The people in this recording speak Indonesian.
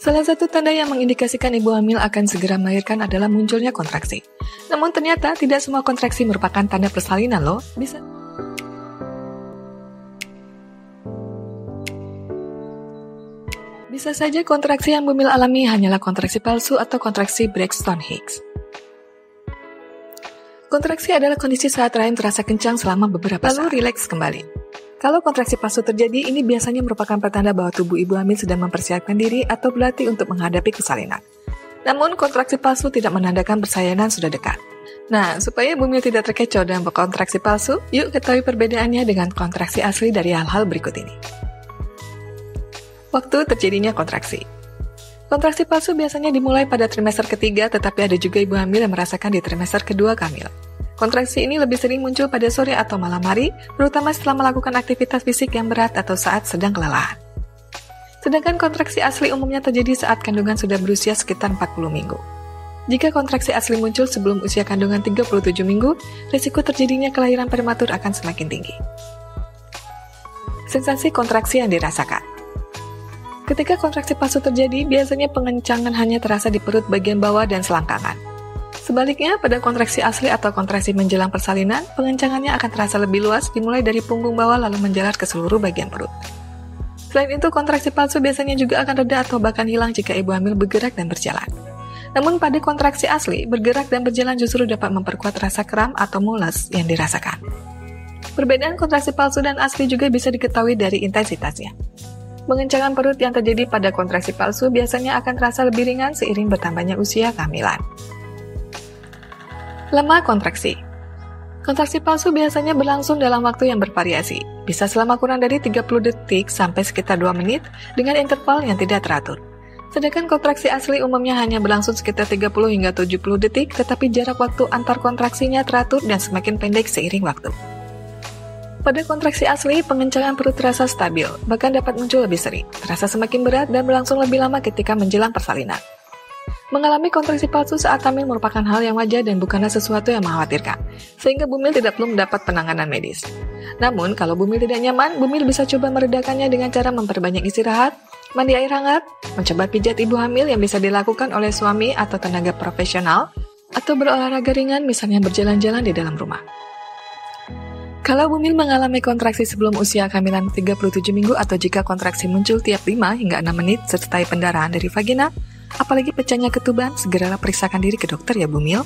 Salah satu tanda yang mengindikasikan ibu hamil akan segera melahirkan adalah munculnya kontraksi. Namun ternyata tidak semua kontraksi merupakan tanda persalinan loh. Bisa saja kontraksi yang Bumil alami hanyalah kontraksi palsu atau kontraksi Braxton-Hicks. Kontraksi adalah kondisi saat rahim terasa kencang selama beberapa saat, lalu rileks kembali. Kalau kontraksi palsu terjadi, ini biasanya merupakan pertanda bahwa tubuh ibu hamil sedang mempersiapkan diri atau berlatih untuk menghadapi persalinan. Namun, kontraksi palsu tidak menandakan persalinan sudah dekat. Nah, supaya Bumil tidak terkecoh dengan kontraksi palsu, yuk ketahui perbedaannya dengan kontraksi asli dari hal-hal berikut ini. Waktu terjadinya kontraksi. Kontraksi palsu biasanya dimulai pada trimester ketiga, tetapi ada juga ibu hamil yang merasakan di trimester kedua kehamilan. Kontraksi ini lebih sering muncul pada sore atau malam hari, terutama setelah melakukan aktivitas fisik yang berat atau saat sedang kelelahan. Sedangkan kontraksi asli umumnya terjadi saat kandungan sudah berusia sekitar 40 minggu. Jika kontraksi asli muncul sebelum usia kandungan 37 minggu, risiko terjadinya kelahiran prematur akan semakin tinggi. Sensasi kontraksi yang dirasakan. Ketika kontraksi palsu terjadi, biasanya pengencangan hanya terasa di perut bagian bawah dan selangkangan. Sebaliknya, pada kontraksi asli atau kontraksi menjelang persalinan, pengencangannya akan terasa lebih luas dimulai dari punggung bawah lalu menjalar ke seluruh bagian perut. Selain itu, kontraksi palsu biasanya juga akan reda atau bahkan hilang jika ibu hamil bergerak dan berjalan. Namun pada kontraksi asli, bergerak dan berjalan justru dapat memperkuat rasa kram atau mules yang dirasakan. Perbedaan kontraksi palsu dan asli juga bisa diketahui dari intensitasnya. Pengencangan perut yang terjadi pada kontraksi palsu biasanya akan terasa lebih ringan seiring bertambahnya usia kehamilan. Lama kontraksi. Kontraksi palsu biasanya berlangsung dalam waktu yang bervariasi, bisa selama kurang dari 30 detik sampai sekitar 2 menit dengan interval yang tidak teratur. Sedangkan kontraksi asli umumnya hanya berlangsung sekitar 30 hingga 70 detik, tetapi jarak waktu antar kontraksinya teratur dan semakin pendek seiring waktu. Pada kontraksi asli, pengencangan perut terasa stabil, bahkan dapat muncul lebih sering, terasa semakin berat dan berlangsung lebih lama ketika menjelang persalinan. Mengalami kontraksi palsu saat hamil merupakan hal yang wajar dan bukanlah sesuatu yang mengkhawatirkan, sehingga Bumil tidak perlu mendapat penanganan medis. Namun, kalau Bumil tidak nyaman, Bumil bisa coba meredakannya dengan cara memperbanyak istirahat, mandi air hangat, mencoba pijat ibu hamil yang bisa dilakukan oleh suami atau tenaga profesional, atau berolahraga ringan misalnya berjalan-jalan di dalam rumah. Kalau Bumil mengalami kontraksi sebelum usia kehamilan 37 minggu atau jika kontraksi muncul tiap 5 hingga 6 menit sertai pendarahan dari vagina, apalagi pecahnya ketuban, segeralah periksakan diri ke dokter ya Bumil.